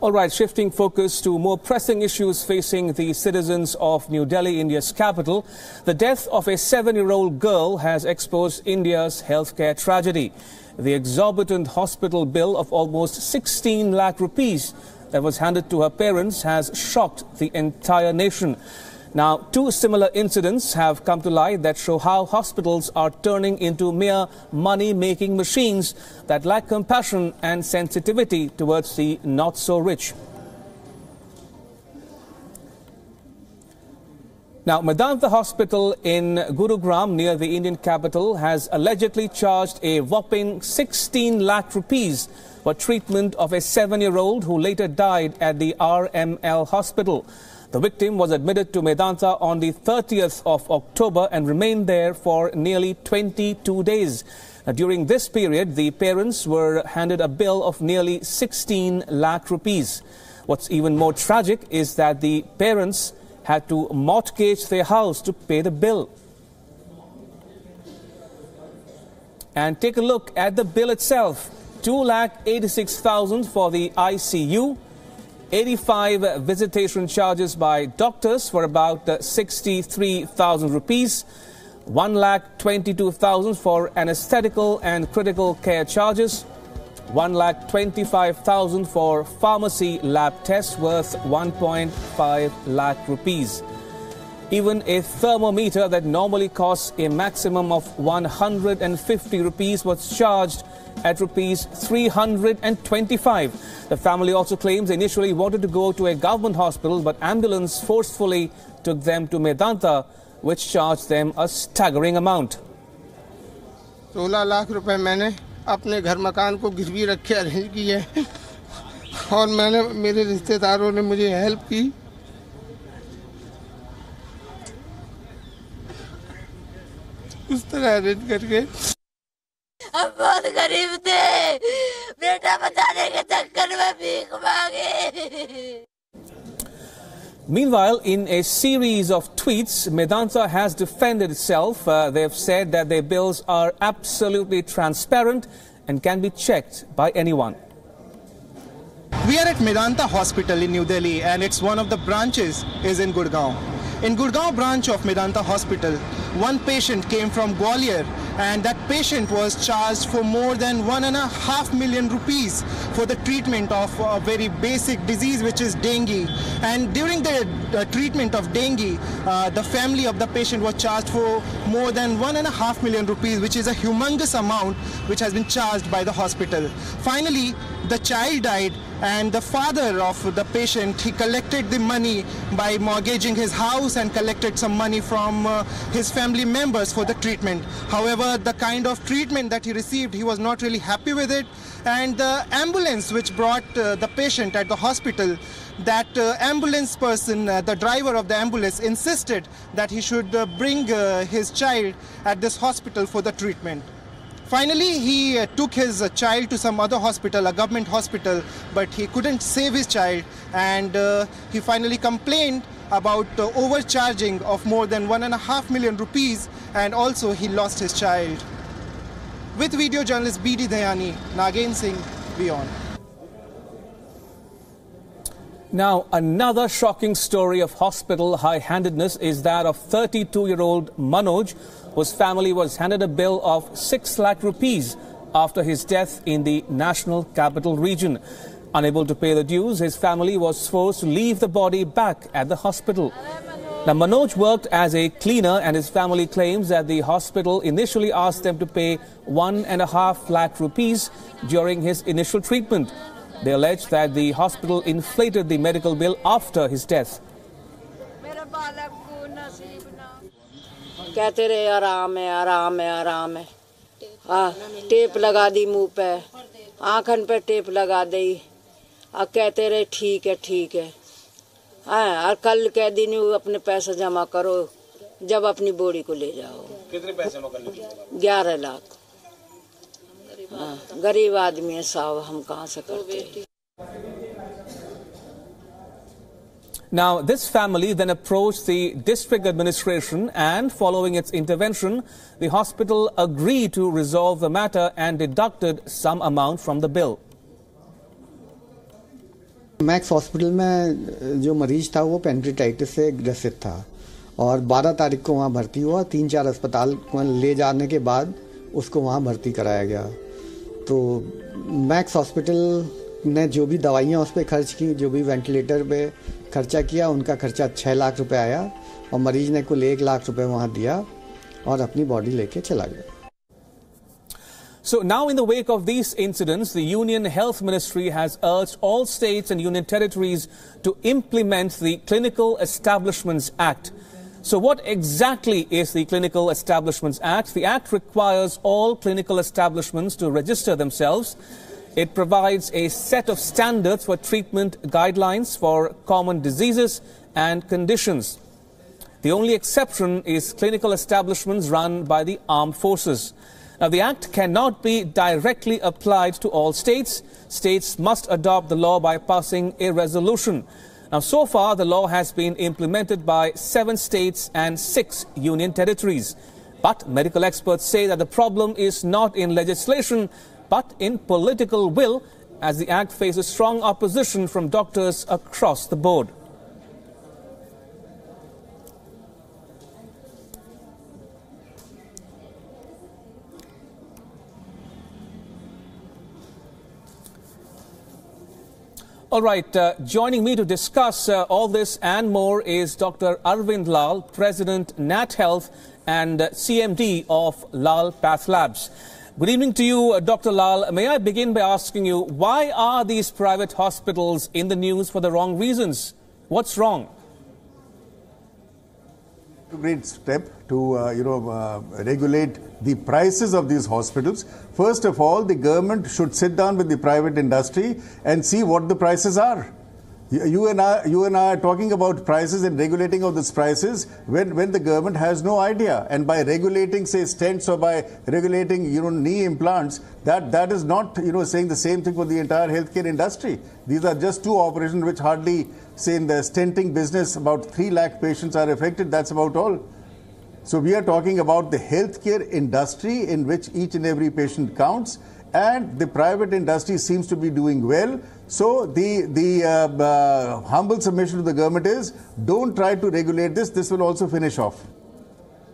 All right, shifting focus to more pressing issues facing the citizens of New Delhi, India's capital. The death of a 7-year-old girl has exposed India's healthcare tragedy. The exorbitant hospital bill of almost 16 lakh rupees that was handed to her parents has shocked the entire nation. Now, two similar incidents have come to light that show how hospitals are turning into mere money-making machines that lack compassion and sensitivity towards the not-so-rich. Now, Medanta Hospital in Gurugram, near the Indian capital, has allegedly charged a whopping 16 lakh rupees for treatment of a 7-year-old who later died at the RML hospital. The victim was admitted to Medanta on the 30th of October and remained there for nearly 22 days. Now, during this period, the parents were handed a bill of nearly 16 lakh rupees. What's even more tragic is that the parents had to mortgage their house to pay the bill. And take a look at the bill itself. 2,86,000 for the ICU, 85 visitation charges by doctors for about 63,000 rupees, 1,22,000 for anesthetical and critical care charges, 1,25,000 for pharmacy lab tests worth 1.5 lakh rupees. Even a thermometer that normally costs a maximum of 150 rupees was charged at rupees 325. The family also claims they initially wanted to go to a government hospital, but ambulance forcefully took them to Medanta, which charged them a staggering amount. 16 lakh रुपए मैंने अपने घर मकान को गिरवी रखे arrange किए और मेरे रिश्तेदारों ने मुझे हेल्प की। उस तरह अरेंज करके हम बहुत गरीब थे, बेटा बचाने के चक्कर में भीख मांगे। Meanwhile, in a series of tweets, Medanta has defended itself. They have said that their bills are absolutely transparent and can be checked by anyone. We are at Medanta Hospital in New Delhi, and it's one of the branches is in Gurgaon. In Gurgaon branch of Medanta Hospital, one patient came from Gwalior, and that patient was charged for more than 1.5 million rupees for the treatment of a very basic disease, which is dengue. And during the treatment of dengue, the family of the patient was charged for more than 1.5 million rupees, which is a humongous amount which has been charged by the hospital. Finally, the child died, and the father of the patient, he collected the money by mortgaging his house and collected some money from his family members for the treatment. However, the kind of treatment that he received, he was not really happy with it, and the ambulance which brought the patient at the hospital, that ambulance person, the driver of the ambulance, insisted that he should bring his child at this hospital for the treatment. Finally, he took his child to some other hospital, a government hospital, but he couldn't save his child, and he finally complained about overcharging of more than 1.5 million rupees, and also he lost his child. With video journalist B.D. Dayani, Nagen Singh, WION. Now, another shocking story of hospital high-handedness is that of 32-year-old Manoj, whose family was handed a bill of 6 lakh rupees after his death in the National Capital Region. Unable to pay the dues, his family was forced to leave the body back at the hospital. Now, Manoj worked as a cleaner, and his family claims that the hospital initially asked them to pay 1.5 lakh rupees during his initial treatment. They allege that the hospital inflated the medical bill after his death. कहते रहे आराम है, आराम है, आराम है। Tape लगा दी मुंह पे, आंखन पे टेप लगा दी। कहते रहे ठीक है, ठीक है। और कल कह दी नहीं, अपने पैसे जमा करो, जब अपनी बॉडी को ले जाओ। कितने पैसे जमा करने के? 11 लाख। गरीब आदमी है साहब, हम कहाँ से करते? Now, this family then approached the district administration, and following its intervention, the hospital agreed to resolve the matter and deducted some amount from the bill. Max hospital में जो मरीज था वो पेनिट्राइटिस से ग्रसित था और 12 तारीख को वहाँ भर्ती हुआ। 3-4 अस्पताल को ले जाने के बाद उसको वहाँ भर्ती कराया गया। तो मैक्स हॉस्पिटल ने जो भी दवाइयाँ उस पर खर्च की, जो भी वेंटिलेटर पे खर्चा किया, उनका खर्चा 6 लाख रुपए आया और मरीज ने कुल 1 लाख रुपए वहाँ दिया और अपनी बॉडी लेके चला गया। So now in the wake of these incidents, the Union Health Ministry has urged all states and union territories to implement the Clinical Establishments Act. So what exactly is the Clinical Establishments Act? The Act requires all clinical establishments to register themselves. It provides a set of standards for treatment guidelines for common diseases and conditions. The only exception is clinical establishments run by the armed forces. Now, the Act cannot be directly applied to all states. States must adopt the law by passing a resolution. Now, so far, the law has been implemented by 7 states and 6 union territories. But medical experts say that the problem is not in legislation, but in political will, as the Act faces strong opposition from doctors across the board. All right, joining me to discuss all this and more is Dr. Arvind Lal, President, Nat Health and CMD of Lal Path Labs. Good evening to you, Dr. Lal. May I begin by asking you, why are these private hospitals in the news for the wrong reasons? What's wrong? A great step to regulate the prices of these hospitals. First of all, the government should sit down with the private industry and see what the prices are. You and I are talking about prices and regulating of these prices when the government has no idea. And by regulating, say, stents or by regulating, knee implants, that is not, saying the same thing for the entire healthcare industry. These are just 2 operations which hardly, say, in the stenting business, about 3 lakh patients are affected. That's about all. So we are talking about the healthcare industry in which each and every patient counts, and the private industry seems to be doing well. So the humble submission to the government is, don't try to regulate this. This will also finish off.